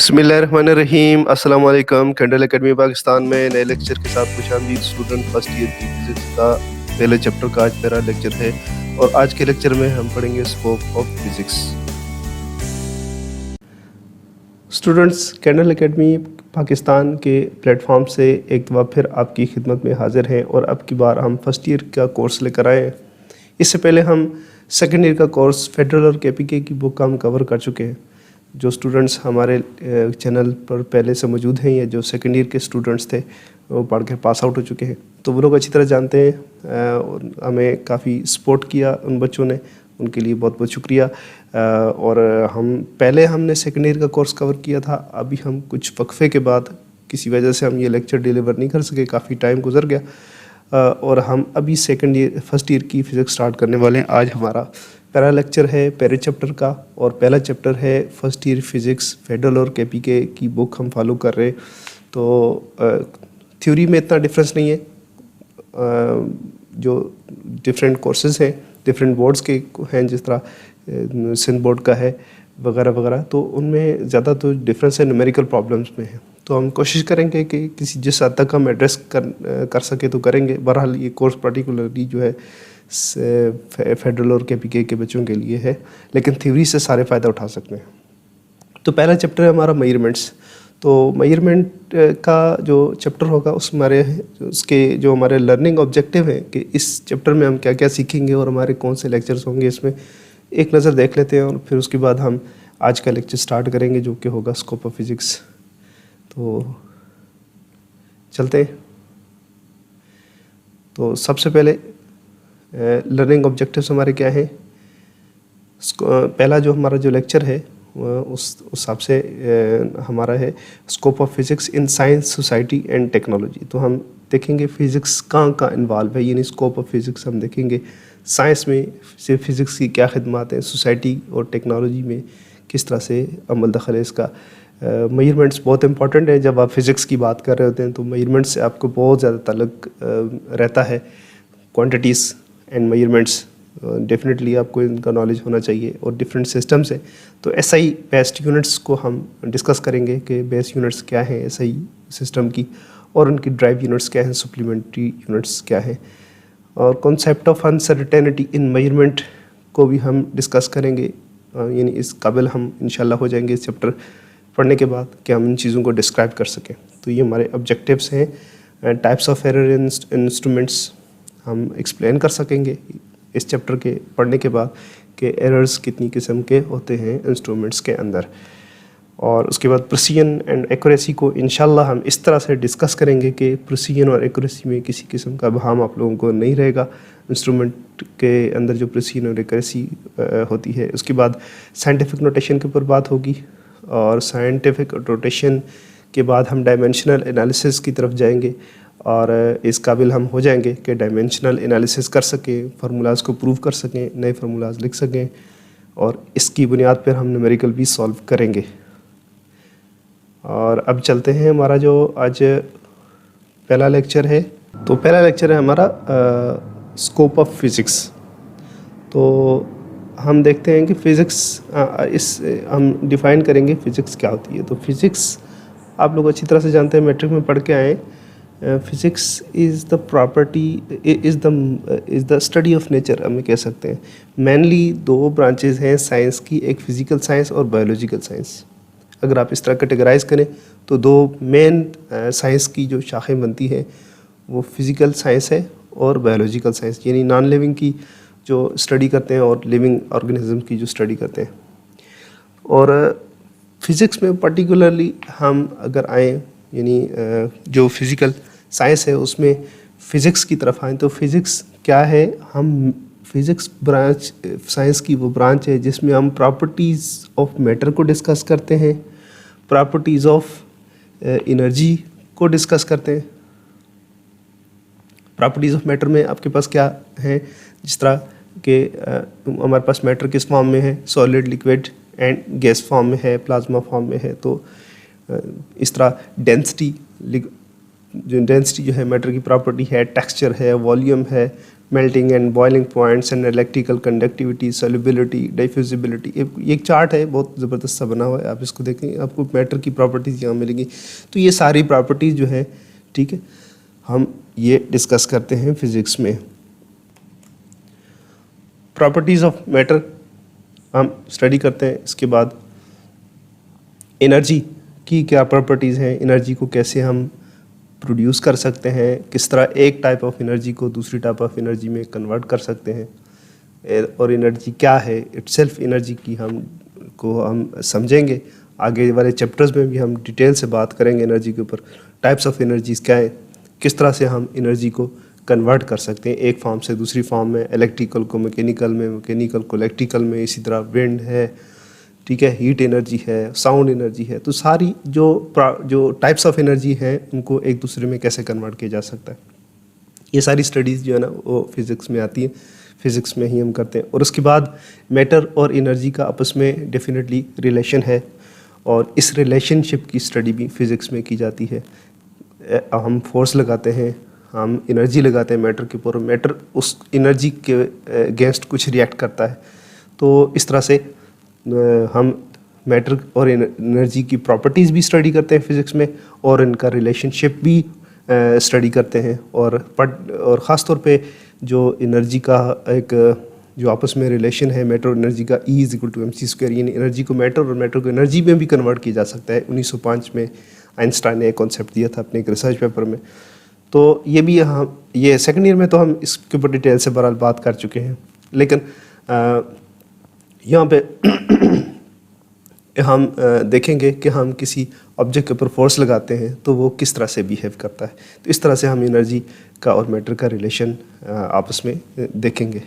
बिस्मिल्लाहिर्रहमानिर्रहीम। अस्सलाम वालेकुम। कैंडल एकेडमी पाकिस्तान में नए लेक्चर के साथ खुशामदीद। स्टूडेंट फर्स्ट ईयर की फिजिक्स का पहले चैप्टर का आज मेरा लेक्चर है और आज के लेक्चर में हम पढ़ेंगे scope of physics. Students, candle academy Pakistan के प्लेटफॉर्म से एक बार फिर आपकी खिदमत में हाजिर हैं और अब की बार हम फर्स्ट ईयर का कोर्स लेकर आए हैं। इससे पहले हम सेकेंड ईयर का कोर्स फेडरल और केपीके की बुक का हम कवर कर चुके हैं। जो स्टूडेंट्स हमारे चैनल पर पहले से मौजूद हैं या जो सेकेंड ईयर के स्टूडेंट्स थे वो पढ़ के पास आउट हो चुके हैं, तो वो लोग अच्छी तरह जानते हैं और हमें काफ़ी सपोर्ट किया उन बच्चों ने, उनके लिए बहुत बहुत शुक्रिया। और हमने सेकेंड ईयर का कोर्स कवर किया था। अभी हम कुछ वक्फे के बाद किसी वजह से हम ये लेक्चर डिलीवर नहीं कर सके, काफ़ी टाइम गुजर गया और हम अभी फर्स्ट ईयर की फ़िज़िक्स स्टार्ट करने वाले हैं। आज हमारा पहला लेक्चर है पहले चैप्टर का और पहला चैप्टर है फर्स्ट ईयर फिज़िक्स फेडरल और केपीके की बुक हम फॉलो कर रहे हैं। तो थ्योरी में इतना डिफरेंस नहीं है। जो डिफरेंट कोर्सेज हैं डिफरेंट बोर्ड्स के हैं, जिस तरह सिंध बोर्ड का है वगैरह वगैरह, तो उनमें ज़्यादा तो डिफरेंस है न्यूमेरिकल प्रॉब्लम्स में है। तो हम कोशिश करेंगे कि जिस हद तक हम एड्रेस कर सके तो करेंगे। बहरहाल ये कोर्स पर्टिकुलरली जो है फेडरल और केपीके के बच्चों के लिए है, लेकिन थ्योरी से सारे फ़ायदा उठा सकते हैं। तो पहला चैप्टर है हमारा मेजरमेंट्स। तो मेजरमेंट का जो चैप्टर होगा उसके जो हमारे लर्निंग ऑब्जेक्टिव है कि इस चैप्टर में हम क्या क्या सीखेंगे और हमारे कौन से लेक्चर्स होंगे, इसमें एक नज़र देख लेते हैं और फिर उसके बाद हम आज का लेक्चर स्टार्ट करेंगे जो कि होगा स्कोप ऑफ फिज़िक्स। तो चलते हैं। तो सबसे पहले लर्निंग ऑब्जेक्टिव्स हमारे क्या हैं। पहला जो हमारा जो लेक्चर है उस हिसाब से हमारा है scope of physics in science society and technology. तो हम देखेंगे फिज़िक्स कहाँ इन्वॉल्व है, यानी स्कोप ऑफ फिज़िक्स हम देखेंगे। साइंस में सिर्फ फिज़िक्स की क्या खिदमत है, सोसाइटी और टेक्नोलॉजी में किस तरह से अमल दखल है इसका। मेजरमेंट्स बहुत इंपॉर्टेंट है। जब आप फिज़िक्स की बात कर रहे होते हैं तो मेजरमेंट्स से आपको बहुत ज़्यादा ताल्लुक़ रहता है। क्वांटिटीज़ एंड मेजरमेंट्स डेफिनेटली आपको इनका नॉलेज होना चाहिए और डिफरेंट सिस्टम्स है। तो एसआई बेस्ड यूनिट्स को हम डिस्कस करेंगे कि बेस यूनिट्स क्या हैं एसआई सिस्टम की और उनकी ड्राइव यूनिट्स क्या हैं, सप्लीमेंट्री यूनिट्स क्या हैं, और concept of uncertainty in measurement को भी हम डिस्कस करेंगे। यानी इस काबिल हम इंशाल्लाह हो जाएंगे इस चैप्टर पढ़ने के बाद कि हम इन चीज़ों को डिस्क्राइब कर सकें। तो ये हमारे ऑब्जेक्टिव्स हैं। Types of error in instruments हम एक्सप्लेन कर सकेंगे इस चैप्टर के पढ़ने के बाद कि एरर्स कितनी किस्म के होते हैं इंस्ट्रूमेंट्स के अंदर। और उसके बाद प्रिसीजन एंड एक्यूरेसी को इंशाल्लाह हम इस तरह से डिस्कस करेंगे कि प्रिसीजन और एक्यूरेसी में किसी किस्म का बहाम आप लोगों को नहीं रहेगा। इंस्ट्रूमेंट के अंदर जो प्रिसीजन और एक्यूरेसी होती है। उसके बाद साइंटिफिक नोटेशन के ऊपर बात होगी और साइंटिफिक नोटेशन के बाद हम डायमेंशनल एनालिसिस की तरफ जाएंगे और इस काबिल हम हो जाएंगे कि डायमेंशनल एनालिसिस कर सकें, फार्मूलाज को प्रूव कर सकें, नए फार्मूलाज लिख सकें और इसकी बुनियाद पर हम न्यूमेरिकल भी सॉल्व करेंगे। और अब चलते हैं हमारा जो आज पहला लेक्चर है। तो पहला लेक्चर है हमारा स्कोप ऑफ फिज़िक्स। तो हम देखते हैं कि फ़िज़िक्स हम डिफ़ाइन करेंगे फ़िज़िक्स क्या होती है। तो फ़िज़िक्स आप लोग अच्छी तरह से जानते हैं, मैट्रिक में पढ़ के आए। Physics is the property is the study of nature हम कह सकते हैं। मेनली दो ब्रांचेस हैं साइंस की, एक फ़िज़िकल साइंस और बायोलॉजिकल साइंस। अगर आप इस तरह कैटेगराइज करें तो दो मेन साइंस की जो शाखें बनती हैं वो फ़िज़िकल साइंस है और बायोलॉजिकल साइंस, यानी नॉन लिविंग की जो स्टडी करते हैं और लिविंग ऑर्गेनिज्म की जो स्टडी करते हैं। और फिज़िक्स में पर्टिकुलरली हम अगर आएँ, यानी जो फिज़िकल साइंस है उसमें फ़िज़िक्स की तरफ आएँ तो फ़िज़िक्स क्या है। हम फिज़िक्स ब्रांच साइंस की वो ब्रांच है जिसमें हम प्रॉपर्टीज़ ऑफ मैटर को डिस्कस करते हैं, प्रॉपर्टीज़ ऑफ एनर्जी को डिस्कस करते हैं। प्रॉपर्टीज़ ऑफ मैटर में आपके पास क्या है, जिस तरह के हमारे पास मैटर किस फॉर्म में है, solid, liquid and gas form में है, प्लाज्मा फॉर्म में है। तो इस तरह डेंसिटी जो है मैटर की प्रॉपर्टी है, टेक्सचर है, वॉल्यूम है, melting and boiling points and electrical conductivity, solubility, diffusibility. ये एक चार्ट है, बहुत ज़बरदस्त सा बना हुआ है, आप इसको देखें, आपको मैटर की प्रॉपर्टीज़ यहाँ मिलेंगी। तो ये सारी प्रॉपर्टीज़ जो है, ठीक है, हम ये डिस्कस करते हैं फिज़िक्स में। प्रॉपर्टीज़ ऑफ मैटर हम स्टडी करते हैं। इसके बाद एनर्जी की क्या प्रॉपर्टीज़ हैं, एनर्जी को कैसे हम प्रोड्यूस कर सकते हैं, किस तरह एक टाइप ऑफ एनर्जी को दूसरी टाइप ऑफ एनर्जी में कन्वर्ट कर सकते हैं, और एनर्जी क्या है इटसेल्फ, एनर्जी की हम समझेंगे। आगे वाले चैप्टर्स में भी हम डिटेल से बात करेंगे एनर्जी के ऊपर। टाइप्स ऑफ एनर्जीज़ क्या है, किस तरह से हम एनर्जी को कन्वर्ट कर सकते हैं एक फॉर्म से दूसरी फॉर्म में, इलेक्ट्रिकल को मैकेनिकल में, मैकेनिकल को इलेक्ट्रिकल में, इसी तरह विंड है, ठीक है, हीट एनर्जी है, साउंड एनर्जी है। तो सारी जो टाइप्स ऑफ एनर्जी है उनको एक दूसरे में कैसे कन्वर्ट किया जा सकता है, ये सारी स्टडीज़ जो है ना वो फिज़िक्स में आती है, फिज़िक्स में ही हम करते हैं। और उसके बाद मैटर और एनर्जी का आपस में डेफिनेटली रिलेशन है, और इस रिलेशनशिप की स्टडी भी फिज़िक्स में की जाती है। हम फोर्स लगाते हैं, हम एनर्जी लगाते हैं मैटर के ऊपर, मैटर उस एनर्जी के अगेंस्ट कुछ रिएक्ट करता है। तो इस तरह से हम मैटर और एनर्जी की प्रॉपर्टीज़ भी स्टडी करते हैं फिज़िक्स में, और इनका रिलेशनशिप भी स्टडी करते हैं। और ख़ास तौर पे जो एनर्जी का एक जो आपस में रिलेशन है मैटर और एनर्जी का, E=mc², यानी एनर्जी को मैटर और मैटर को एनर्जी में भी कन्वर्ट किया जा सकता है। 1905 में आइंस्टाइन ने एक कॉन्सेप्ट दिया था अपने एक रिसर्च पेपर में। तो ये भी ये सेकेंड ईयर में तो हम इसके ऊपर डिटेल से बहरहाल बात कर चुके हैं, लेकिन यहाँ पे हम देखेंगे कि हम किसी ऑब्जेक्ट के ऊपर फोर्स लगाते हैं तो वो किस तरह से बिहेव करता है। तो इस तरह से हम एनर्जी का और मैटर का रिलेशन आपस में देखेंगे।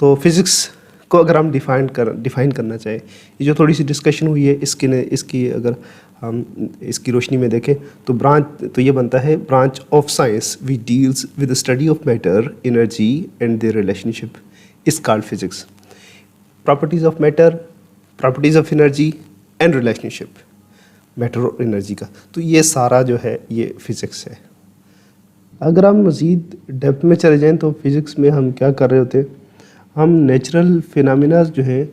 तो फिज़िक्स को अगर हम डिफ़ाइन करना चाहें, ये जो थोड़ी सी डिस्कशन हुई है इसकी अगर हम इसकी रोशनी में देखें तो ये बनता है branch of science which deals with the study of matter, energy and their relationship is called physics. Properties of matter, properties of energy and relationship matter और एनर्जी का, तो ये सारा जो है ये फिज़िक्स है। अगर हम मज़ीद डेप्थ में चले जाएं तो फिज़िक्स में हम क्या कर रहे होते हैं, हम नेचुरल फिनोमेना जो हैं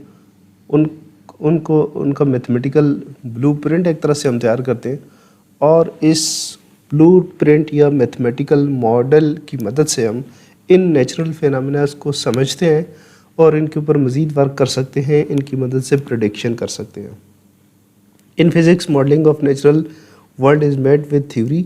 उनका मैथमेटिकल ब्लूप्रिंट एक तरह से हम तैयार करते हैं, और इस ब्लूप्रिंट या मैथमेटिकल मॉडल की मदद से हम इन नेचुरल फिनोमेना को समझते हैं और इनके ऊपर मज़ीद वर्क कर सकते हैं, इनकी मदद से प्रेडिक्शन कर सकते हैं। In physics modelling of natural world is made with theory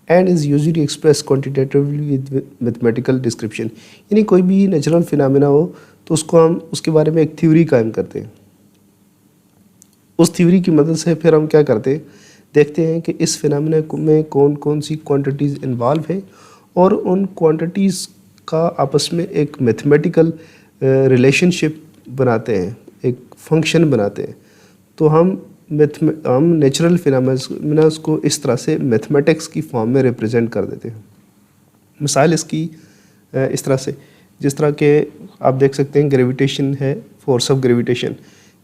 and is usually express quantitatively with mathematical description. यानी कोई भी नेचुरल फिनोमेना हो तो उसको हम उसके बारे में एक थ्योरी कायम करते हैं। उस थ्योरी की मदद से फिर हम क्या करते हैं, देखते हैं कि इस फिनोमेना में कौन कौन सी क्वांटिटीज़ इन्वॉल्व हैं, और उन क्वांटिटीज़ का आपस में एक मैथमेटिकल रिलेशनशिप बनाते हैं, एक फंक्शन बनाते हैं। तो हम नेचुरल फिनोमेना को इस तरह से मैथमेटिक्स की फॉर्म में रिप्रेजेंट कर देते हैं। मिसाल इसकी इस तरह से, जिस तरह के आप देख सकते हैं ग्रेविटेशन है, फोर्स ऑफ ग्रेविटेशन,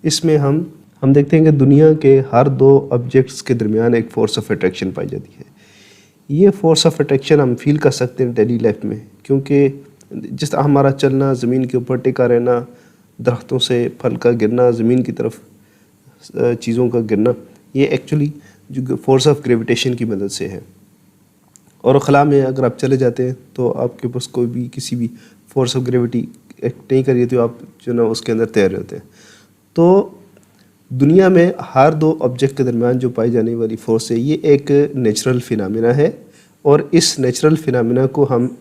इसमें हम देखते हैं कि दुनिया के हर दो ऑब्जेक्ट्स के दरमियान एक फोर्स ऑफ अट्रैक्शन पाई जाती है। ये फोर्स ऑफ अट्रैक्शन हम फील कर सकते हैं डेली लाइफ में, क्योंकि जिस तरह हमारा चलना, ज़मीन के ऊपर टिका रहना, दरख्तों से फल का गिरना, ज़मीन की तरफ चीज़ों का गिरना, ये एक्चुअली जो फोर्स ऑफ ग्रेविटेशन की मदद से है। और ख़ला में अगर आप चले जाते हैं तो आपके पास कोई भी किसी भी फोर्स ऑफ ग्रेविटी एक्ट नहीं करिए तो आप जो ना उसके अंदर तैर रहे होते हैं। तो दुनिया में हर दो ऑब्जेक्ट के दरमियान जो पाई जाने वाली फोर्स है, ये एक नेचुरल फिनोमेना है, और इस नेचुरल फिनोमेना को हम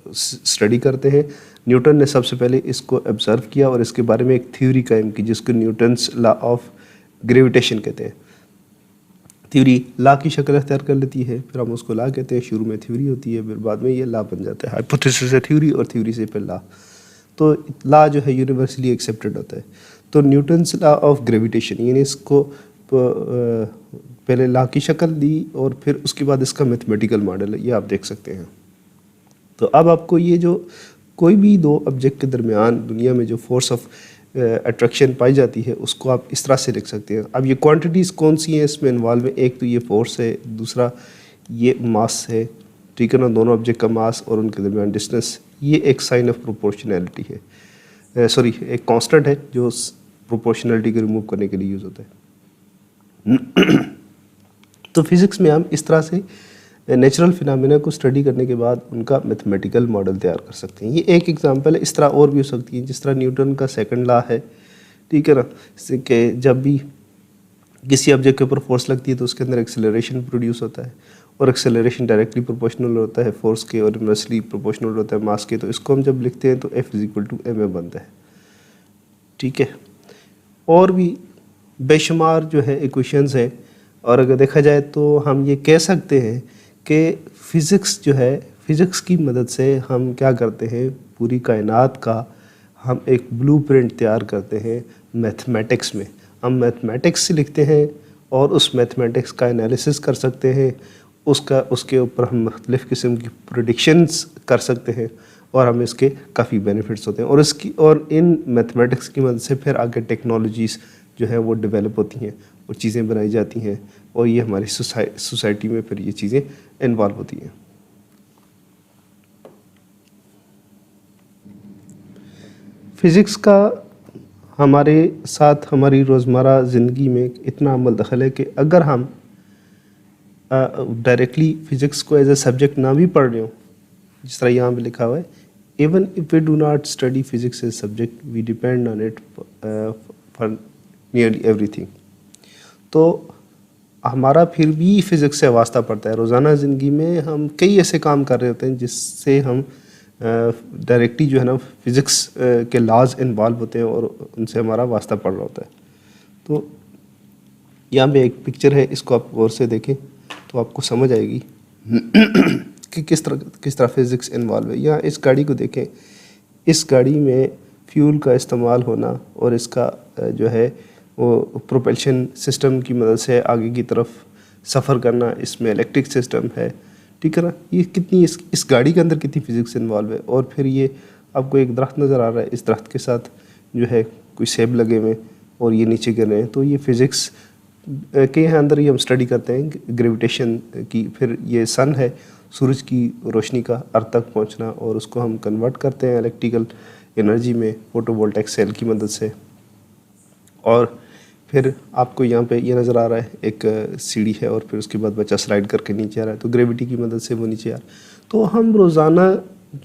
स्टडी करते हैं। न्यूटन ने सबसे पहले इसको ऑब्ज़र्व किया और इसके बारे में एक थ्योरी कायम की जिसको न्यूटन्स लॉ ऑफ ग्रेविटेशन कहते हैं। थ्योरी लॉ की शक्ल अख्तियार कर लेती है, फिर हम उसको लॉ कहते हैं। शुरू में थ्योरी होती है, फिर बाद में ये लॉ बन जाता है। हाइपोथेसिस से थ्योरी और थ्योरी से फिर लॉ, तो लॉ जो है यूनिवर्सली एक्सेप्टेड होता है। तो न्यूटन्स लॉ ऑफ ग्रेविटेशन, यानी इसको पहले लॉ की शक्ल दी और फिर उसके बाद इसका मैथमेटिकल मॉडल है, ये आप देख सकते हैं। तो अब आपको ये जो कोई भी दो ऑब्जेक्ट के दरमियान दुनिया में जो फोर्स ऑफ अट्रैक्शन पाई जाती है उसको आप इस तरह से लिख सकते हैं। अब ये क्वांटिटीज़ कौन सी हैं इसमें इन्वॉल्व है, एक तो ये फोर्स है, दूसरा ये मास है, ठीक है ना, दोनों ऑब्जेक्ट का मास और उनके दरमियान डिस्टेंस ये एक साइन ऑफ प्रोपोर्शनैलिटी है, सॉरी एक कांस्टेंट है जो प्रोपोर्शनैलिटी को रिमूव करने के लिए यूज़ होता है। तो फिज़िक्स में हम इस तरह से नेचुरल फिनोमेना को स्टडी करने के बाद उनका मैथमेटिकल मॉडल तैयार कर सकते हैं। ये एक एग्जांपल है, इस तरह और भी हो सकती है। जिस तरह न्यूटन का सेकंड लॉ है, ठीक है ना, कि जब भी किसी ऑब्जेक्ट के ऊपर फोर्स लगती है तो उसके अंदर एक्सेलरेशन प्रोड्यूस होता है, और एक्सेलरेशन डायरेक्टली प्रोपोर्शनल होता है फोर्स के और इनवर्सली प्रोपोर्शनल होता है मास के। तो इसको हम जब लिखते हैं तो F=ma बनता है, ठीक है। और भी बेशुमार जो है इक्वेशंस हैं, और अगर देखा जाए तो हम ये कह सकते हैं कि फ़िज़िक्स जो है, फ़िज़िक्स की मदद से हम क्या करते हैं, पूरी कायनात का हम एक ब्लूप्रिंट तैयार करते हैं मैथमेटिक्स में। हम मैथमेटिक्स से लिखते हैं और उस मैथमेटिक्स का एनालिसिस कर सकते हैं, उसके ऊपर हम मुख्तलिफ़ किस्म की प्रेडिक्शंस कर सकते हैं, और हमें इसके काफ़ी बेनिफिट्स होते हैं। और इन मैथमेटिक्स की मदद से फिर आगे टेक्नोलॉजीज़ जो है वो डेवलप होती हैं और चीज़ें बनाई जाती हैं, और ये हमारी सोसाइटी में फिर ये चीज़ें इन्वॉल्व होती हैं। फ़िज़िक्स का हमारे साथ हमारी रोज़मर्रा ज़िंदगी में इतना अमल दखल है कि अगर हम डायरेक्टली फ़िज़िक्स को एज ए सब्जेक्ट ना भी पढ़ रहे हो, जिस तरह यहाँ पे लिखा हुआ है, even if we do not study physics as subject we depend on it for nearly everything. तो हमारा फिर भी फ़िज़िक्स से वास्ता पड़ता है। रोज़ाना ज़िंदगी में हम कई ऐसे काम कर रहे होते हैं जिससे हम डायरेक्टली जो है ना फ़िज़िक्स के लॉज इन्वॉल्व होते हैं और उनसे हमारा वास्ता पड़ रहा होता है। तो यहाँ पे एक पिक्चर है, इसको आप गौर से देखें तो आपको समझ आएगी कि किस तरह फ़िज़िक्स इन्वॉल्व है। यहाँ इस गाड़ी को देखें, इस गाड़ी में फ्यूल का इस्तेमाल होना और इसका जो है वो प्रोपल्शन सिस्टम की मदद से आगे की तरफ सफ़र करना, इसमें इलेक्ट्रिक सिस्टम है, ठीक है ना। ये कितनी इस गाड़ी के अंदर कितनी फ़िज़िक्स इन्वॉल्व है। और फिर ये आपको एक दरख्त नज़र आ रहा है, इस दरख्त के साथ जो है कोई सेब लगे हुए और ये नीचे गिर रहे हैं। तो ये फ़िज़िक्स के यहाँ अंदर ही हम स्टडी करते हैं ग्रेविटेशन की। फिर ये सन है, सूरज की रोशनी का अर्थ तक पहुँचना, और उसको हम कन्वर्ट करते हैं इलेक्ट्रिकल एनर्जी में फोटोवोल्टिक सेल की मदद से। और फिर आपको यहाँ पे ये नज़र आ रहा है एक सीढ़ी है, और फिर उसके बाद बच्चा स्लाइड करके नीचे आ रहा है, तो ग्रेविटी की मदद से वो नीचे आ रहा है। तो हम रोज़ाना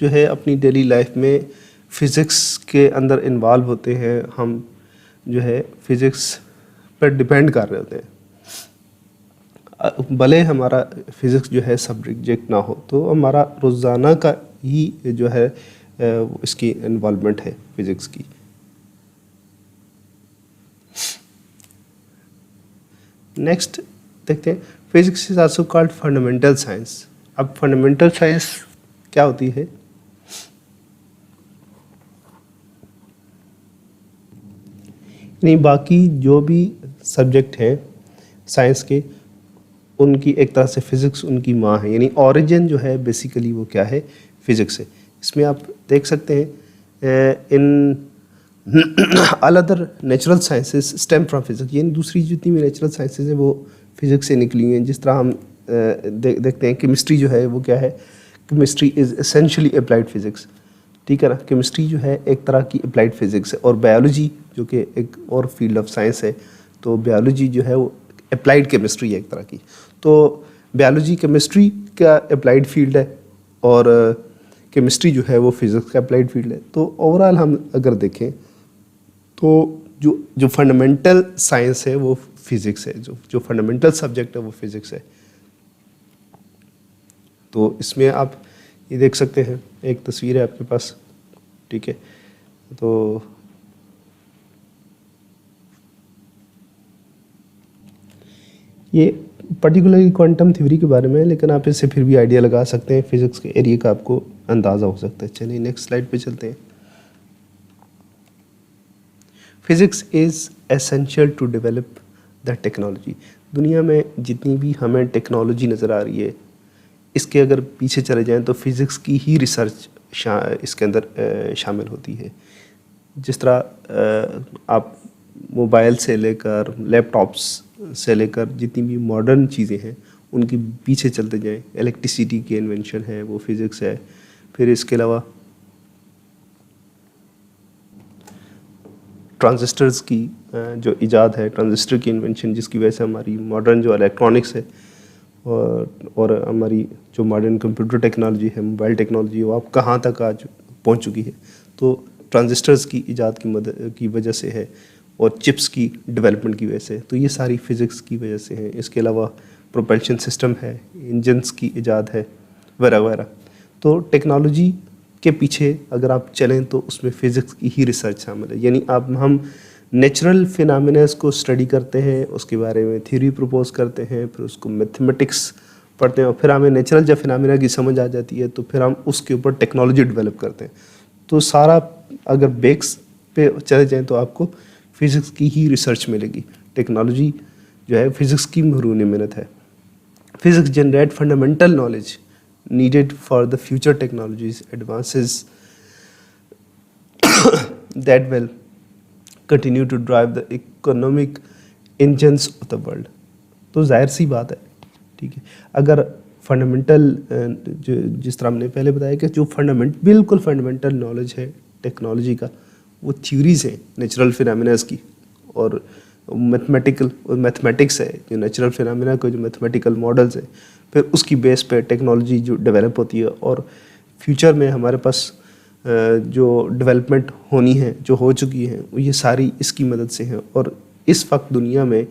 जो है अपनी डेली लाइफ में फ़िज़िक्स के अंदर इन्वॉल्व होते हैं, हम जो है फ़िज़िक्स पर डिपेंड कर रहे होते हैं। भले हमारा फ़िज़िक्स जो है सब्जेक्ट ना हो, तो हमारा रोज़ाना का ही जो है इसकी इन्वॉल्वमेंट है फ़िज़िक्स की। नेक्स्ट देखते हैं, physics is also called fundamental science. अब फंडामेंटल साइंस क्या होती है? नहीं, बाकी जो भी सब्जेक्ट हैं साइंस के, उनकी एक तरह से फ़िज़िक्स उनकी माँ है, यानी ओरिजिन जो है बेसिकली वो क्या है, फ़िज़िक्स है। इसमें आप देख सकते हैं in all other natural sciences stem from physics, यानी दूसरी जितनी भी नेचुरल साइंसेज हैं वो फिज़िक्स से निकली हुई हैं। जिस तरह हम देखते हैं केमिस्ट्री जो है वो क्या है, chemistry is essentially applied physics, ठीक है ना। केमिस्ट्री जो है एक तरह की अप्लाइड फिज़िक्स है, और बायोलॉजी जो कि एक और फील्ड ऑफ साइंस है, तो बायोलॉजी जो है वो अप्लाइड केमिस्ट्री है एक तरह की। तो बायोलॉजी केमिस्ट्री का अप्लाइड फील्ड है, और केमिस्ट्री जो है वो फिज़िक्स का अप्लाइड फील्ड है। तो ओवरऑल हम अगर देखें तो जो फंडामेंटल साइंस है वो फिज़िक्स है, जो फंडामेंटल सब्जेक्ट है वो फिज़िक्स है। तो इसमें आप ये देख सकते हैं, एक तस्वीर है आपके पास, ठीक है। तो ये पर्टिकुलरली क्वांटम थ्योरी के बारे में है, लेकिन आप इससे फिर भी आइडिया लगा सकते हैं, फिज़िक्स के एरिया का आपको अंदाज़ा हो सकता है। चलिए नेक्स्ट स्लाइड पे चलते हैं। Physics is essential to develop the technology. दुनिया में जितनी भी हमें टेक्नोलॉजी नज़र आ रही है, इसके अगर पीछे चले जाएं तो फिज़िक्स की ही रिसर्च इसके अंदर शामिल होती है। जिस तरह आप मोबाइल से लेकर लैपटॉप्स से लेकर जितनी भी मॉडर्न चीज़ें हैं उनके पीछे चलते जाएं, इलेक्ट्रिसिटी की इन्वेंशन है वो फिज़िक्स है। फिर इसके अलावा ट्रांजिस्टर्स की जो इजाद है, ट्रांजिस्टर की इन्वेंशन, जिसकी वजह से हमारी मॉडर्न जो इलेक्ट्रॉनिक्स है और हमारी जो मॉडर्न कंप्यूटर टेक्नोलॉजी है, मोबाइल टेक्नोलॉजी, वो आप कहाँ तक आज पहुँच चुकी है। तो ट्रांजिस्टर्स की इजाद की वजह से है, और चिप्स की डेवलपमेंट की वजह से। तो ये सारी फिज़िक्स की वजह से है। इसके अलावा प्रोपल्शन सिस्टम है, इंजन्स की इजाद है, वगैरह वगैरह। तो टेक्नोलॉजी के पीछे अगर आप चलें तो उसमें फ़िज़िक्स की ही रिसर्च शामिल है। यानी आप हम नेचुरल फिनोमेनस को स्टडी करते हैं, उसके बारे में थ्योरी प्रपोज करते हैं, फिर उसको मैथमेटिक्स पढ़ते हैं, और फिर हमें नेचुरल जब फिनोमेना की समझ आ जाती है तो फिर हम उसके ऊपर टेक्नोलॉजी डेवलप करते हैं। तो सारा अगर बेस पे चले जाएँ तो आपको फ़िज़िक्स की ही रिसर्च मिलेगी। टेक्नोलॉजी जो है फ़िज़िक्स की महरूनी मेहनत है। Physics generate fundamental knowledge needed for the future technologies advances that will continue to drive the economic engines of the world। तो जाहिर सी बात है, ठीक है, अगर फंडामेंटल जो जिस तरह हमने पहले बताया कि जो बिल्कुल फंडामेंटल नॉलेज है टेक्नोलॉजी का, वो थ्योरीज हैं नेचुरल फिनोमेनास की, और मैथमेटिक्स है जो नेचुरल फिनोमेना को, जो मैथमेटिकल मॉडल्स है, फिर उसकी बेस पे टेक्नोलॉजी जो डेवलप होती है। और फ्यूचर में हमारे पास जो डेवलपमेंट होनी है, जो हो चुकी है, वो ये सारी इसकी मदद से है। और इस वक्त दुनिया में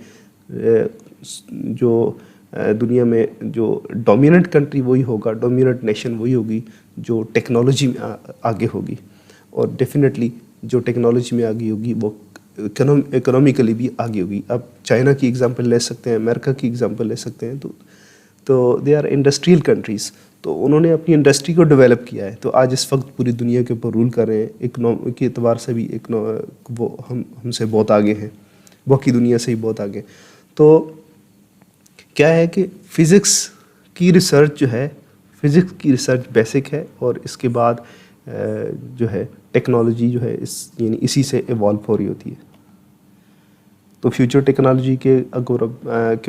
जो डोमिनेंट कंट्री वही होगा, डोमिनेंट नेशन वही होगी जो टेक्नोलॉजी में आगे होगी। और डेफिनेटली जो टेक्नोलॉजी में आगे होगी वो इकोनॉमिकली भी आगे होगी। अब चाइना की एग्जांपल ले सकते हैं, अमेरिका की एग्जांपल ले सकते हैं। तो दे आर इंडस्ट्रियल कंट्रीज़, तो उन्होंने अपनी इंडस्ट्री को डेवलप किया है, तो आज इस वक्त पूरी दुनिया के ऊपर रूल कर रहे हैं। इकोनॉमी के एतबार से भी वो हमसे बहुत आगे हैं, बाकी दुनिया से ही बहुत आगे। तो क्या है कि फ़िज़िक्स की रिसर्च जो है, फ़िज़िक्स की रिसर्च बेसिक है, और इसके बाद जो है टेक्नोलॉजी जो है यानी इसी से इवॉल्व हो रही होती है। तो फ्यूचर टेक्नोलॉजी के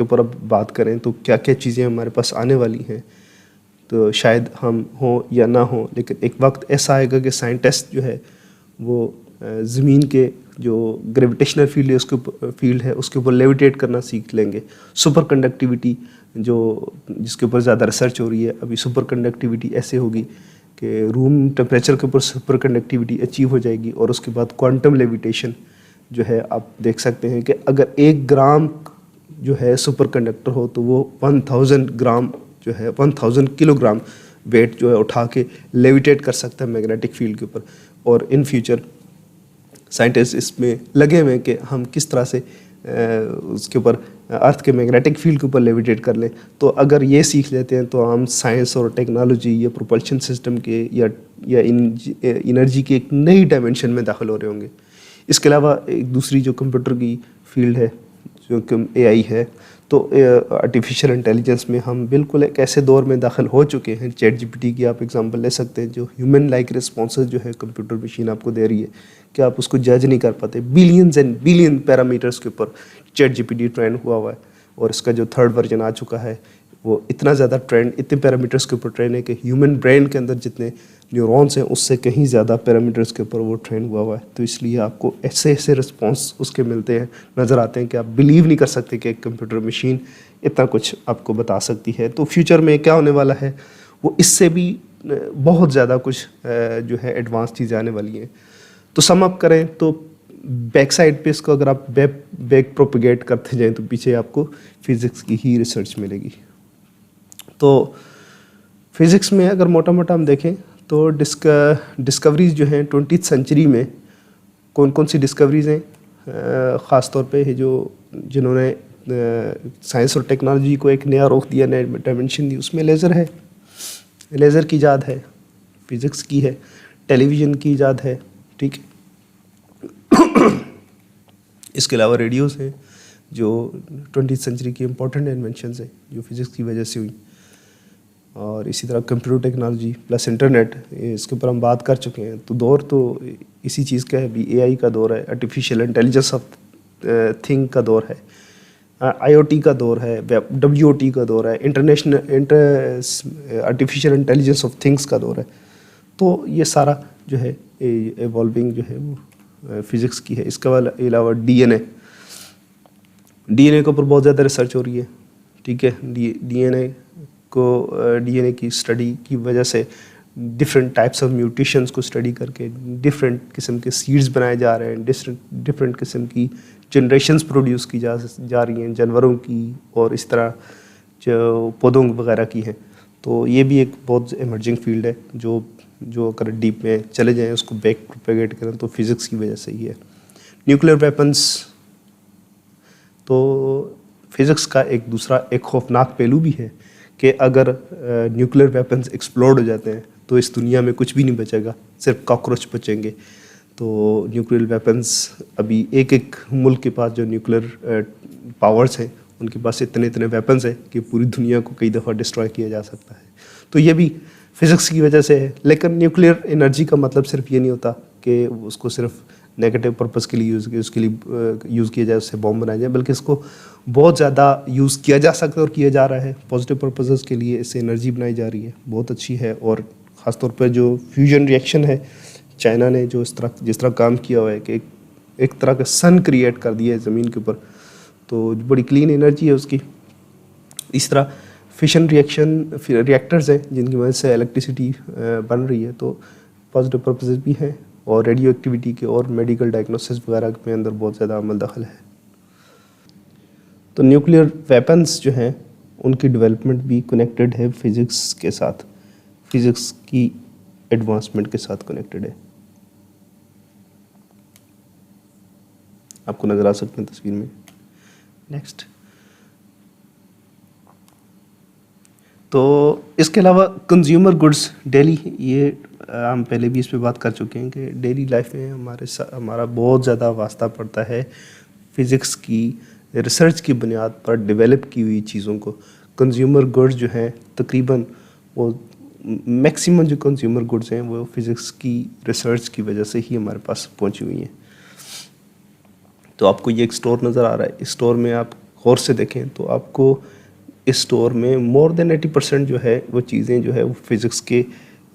ऊपर अब बात करें तो क्या क्या चीज़ें हमारे पास आने वाली हैं, तो शायद हम हों या ना हों, लेकिन एक वक्त ऐसा आएगा कि साइंटिस्ट जो है वो ज़मीन के जो ग्रेविटेशनल फील्ड है उसके ऊपर लेविटेट करना सीख लेंगे। सुपर कंडक्टिविटी जिसके ऊपर ज़्यादा रिसर्च हो रही है अभी, सुपर कंडक्टिविटी ऐसे होगी कि रूम टेम्परेचर के ऊपर सुपर कंडक्टिविटी अचीव हो जाएगी। और उसके बाद क्वांटम लेविटेशन जो है, आप देख सकते हैं कि अगर 1 ग्राम जो है सुपर कंडक्टर हो तो वो 1000 ग्राम जो है 1000 किलोग्राम वेट जो है उठा के लेविटेट कर सकता है मैग्नेटिक फील्ड के ऊपर। और इन फ्यूचर साइंटिस्ट इसमें लगे हुए हैं कि हम किस तरह से उसके ऊपर अर्थ के मैग्नेटिक फील्ड के ऊपर लेविटेट कर लें। तो अगर ये सीख लेते हैं तो हम साइंस और टेक्नोलॉजी या प्रोपल्शन सिस्टम के या एनर्जी के एक नई डायमेंशन में दाखिल हो रहे होंगे। इसके अलावा एक दूसरी जो कंप्यूटर की फील्ड है जो कि AI है, तो आर्टिफिशियल इंटेलिजेंस में हम बिल्कुल एक ऐसे दौर में दाखिल हो चुके हैं। ChatGPT की आप एग्जांपल ले सकते हैं, जो ह्यूमन लाइक रिस्पॉन्सेज जो है कंप्यूटर मशीन आपको दे रही है कि आप उसको जज नहीं कर पाते। बिलियंस एंड बिलियन पैरामीटर्स के ऊपर ChatGPT ट्रेन हुआ है, और इसका जो 3rd वर्जन आ चुका है वो इतना ज़्यादा इतने पैरामीटर्स के ऊपर ट्रेन है कि ह्यूमन ब्रेन के अंदर जितने न्यूरॉन्स हैं उससे कहीं ज़्यादा पैरामीटर्स के ऊपर वो ट्रेन हुआ है। तो इसलिए आपको ऐसे ऐसे रिस्पॉन्स उसके मिलते हैं, नज़र आते हैं कि आप बिलीव नहीं कर सकते कि एक कंप्यूटर मशीन इतना कुछ आपको बता सकती है। तो फ्यूचर में क्या होने वाला है, वो इससे भी बहुत ज़्यादा कुछ जो है एडवांस चीज़ें आने वाली हैं। तो सम अप करें तो बैक साइड पे इसको अगर आप बैक प्रोपेगेट करते जाएँ तो पीछे आपको फिज़िक्स की ही रिसर्च मिलेगी। तो फिज़िक्स में अगर मोटा मोटा हम देखें तो डिस्कवरीज जो हैं 20th सेंचुरी में कौन कौन सी डिस्कवरीज़ हैं, ख़ास तौर पे है जिन्होंने साइंस और टेक्नोलॉजी को एक नया रुख दिया, नया डायमेंशन दी। उसमें लेज़र है, लेज़र की इजाद है, फिज़िक्स की है। टेलीविज़न की इजाद है, ठीक है। इसके अलावा रेडियोज़ हैं जो 20th सेंचुरी की इम्पोर्टेंट इन्वेंशंस हैं जो फिज़िक्स की वजह से हुई। और इसी तरह कंप्यूटर टेक्नोलॉजी प्लस इंटरनेट, इसके ऊपर हम बात कर चुके हैं। तो दौर तो इसी चीज़ का है, अभी AI का दौर है, आर्टिफिशियल इंटेलिजेंस ऑफ थिंग का दौर है, IoT का दौर है, WOT का दौर है, आर्टिफिशियल इंटेलिजेंस ऑफ थिंग्स का दौर है। तो ये सारा जो है एवॉल्विंग जो है वो फिज़िक्स की है। इसके अलावा डीएनए के ऊपर बहुत ज़्यादा रिसर्च हो रही है, ठीक है। डीएनए की स्टडी की वजह से डिफरेंट टाइप्स ऑफ म्यूटेशंस को स्टडी करके डिफरेंट किस्म के सीड्स बनाए जा रहे हैं, डिफरेंट किस्म की जनरेशन्स प्रोड्यूस की जा रही हैं जानवरों की और इस तरह जो पौधों वगैरह की हैं। तो ये भी एक बहुत इमर्जिंग फील्ड है जो अगर डीप में चले जाएं, उसको बैक प्रोपेगेट करें तो फिज़िक्स की वजह से ही है। न्यूक्लियर वेपन्स, तो फिज़िक्स का एक खौफनाक पहलू भी है कि अगर न्यूक्लियर वेपन्स एक्सप्लोड हो जाते हैं तो इस दुनिया में कुछ भी नहीं बचेगा, सिर्फ कॉकरोच बचेंगे। तो न्यूक्लियर वेपन्स अभी एक मुल्क के पास जो न्यूक्लियर पावर्स हैं उनके पास इतने वेपन्स हैं कि पूरी दुनिया को कई दफ़ा डिस्ट्रॉय किया जा सकता है। तो ये भी फिज़िक्स की वजह से है। लेकिन न्यूक्लियर एनर्जी का मतलब सिर्फ ये नहीं होता कि उसको सिर्फ नेगेटिव पर्पस के लिए यूज़ किया जाए, उससे बॉम्ब बनाया जाए, बल्कि इसको बहुत ज़्यादा यूज़ किया जा सकता है और किया जा रहा है। पॉजिटिव पर्पसेस के लिए इससे एनर्जी बनाई जा रही है, बहुत अच्छी है। और ख़ासतौर पर जो फ्यूजन रिएक्शन है, चाइना ने जो जिस तरह काम किया हुआ है कि एक तरह का सन क्रिएट कर दिया है ज़मीन के ऊपर, तो बड़ी क्लीन एनर्जी है उसकी। इस तरह फिशन रिएक्टर्स हैं जिनकी वजह से इलेक्ट्रिसिटी बन रही है, तो पॉजिटिव पर्पसेस भी हैं। और रेडियो एक्टिविटी के और मेडिकल डायग्नोसिस वगैरह के अंदर बहुत ज़्यादा अमल दखल है। तो न्यूक्लियर वेपन्स जो हैं उनकी डेवलपमेंट भी कनेक्टेड है फिज़िक्स के साथ, फिज़िक्स की एडवांसमेंट के साथ कनेक्टेड है। आपको नज़र आ सकते हैं तस्वीर में। नेक्स्ट, तो इसके अलावा कंज्यूमर गुड्स डेली, ये हम पहले भी इस पे बात कर चुके हैं कि डेली लाइफ में हमारा बहुत ज़्यादा वास्ता पड़ता है फिज़िक्स की रिसर्च की बुनियाद पर डेवलप की हुई चीज़ों को। कंज्यूमर गुड्स जो हैं तकरीबन वो मैक्सिमम जो कंज्यूमर गुड्स हैं वो फिज़िक्स की रिसर्च की वजह से ही हमारे पास पहुंची हुई हैं। तो आपको ये एक स्टोर नज़र आ रहा है, इस स्टोर में आप गौर से देखें तो आपको इस स्टोर में मोर देन 80% जो है वो चीज़ें जो है वो फिज़िक्स के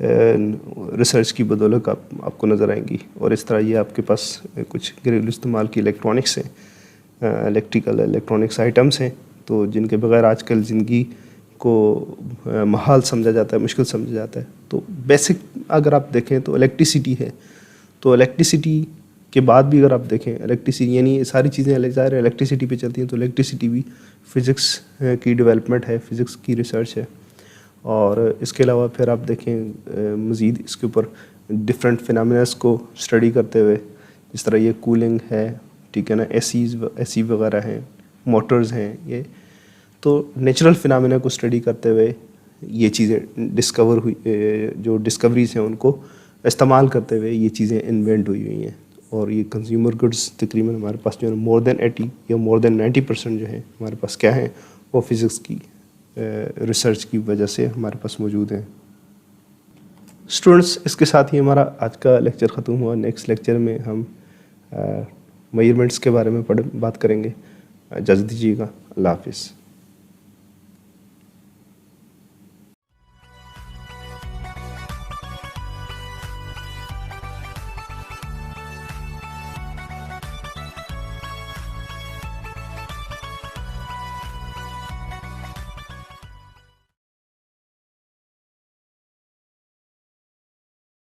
रिसर्च की बदौलत आपको नज़र आएंगी। और इस तरह ये आपके पास कुछ घरेलू इस्तेमाल की इलेक्ट्रॉनिक्स हैं, इलेक्ट्रॉनिक्स आइटम्स हैं, तो जिनके बगैर आजकल ज़िंदगी को महाल समझा जाता है, मुश्किल समझा जाता है। तो बेसिक अगर आप देखें तो इलेक्ट्रिसिटी है, तो इलेक्ट्रिसिटी के बाद भी अगर आप देखें इलेक्ट्रिसिटी यानी सारी चीज़ें इलेक्ट्रिसिटी पे चलती हैं, तो इलेक्ट्रिसिटी भी फ़िज़िक्स की डेवलपमेंट है, फ़िज़िक्स की रिसर्च है। और इसके अलावा फिर आप देखें मज़ीद इसके ऊपर डिफरेंट फिनोमेनस को स्टडी करते हुए, जिस तरह ये कूलिंग है, ठीक है ना, एसी वगैरह हैं, मोटर्स हैं, ये तो नेचुरल फिनोमेना को स्टडी करते हुए ये चीज़ें डिस्कवर हुई, जो डिस्कवरीज हैं उनको इस्तेमाल करते हुए ये चीज़ें इन्वेंट हुई हैं। और ये कंज्यूमर गुड्स तकरीबन हमारे पास जो है मोर देन 80 या मोर देन 90% जो है हमारे पास क्या है वो फिज़िक्स की रिसर्च की वजह से हमारे पास मौजूद हैं। स्टूडेंट्स, इसके साथ ही हमारा आज का लेक्चर ख़त्म हुआ। नेक्स्ट लेक्चर में हम मेजरमेंट्स के बारे में बात करेंगे। इजाज़त दीजिएगा। अल्लाह हाफिज़।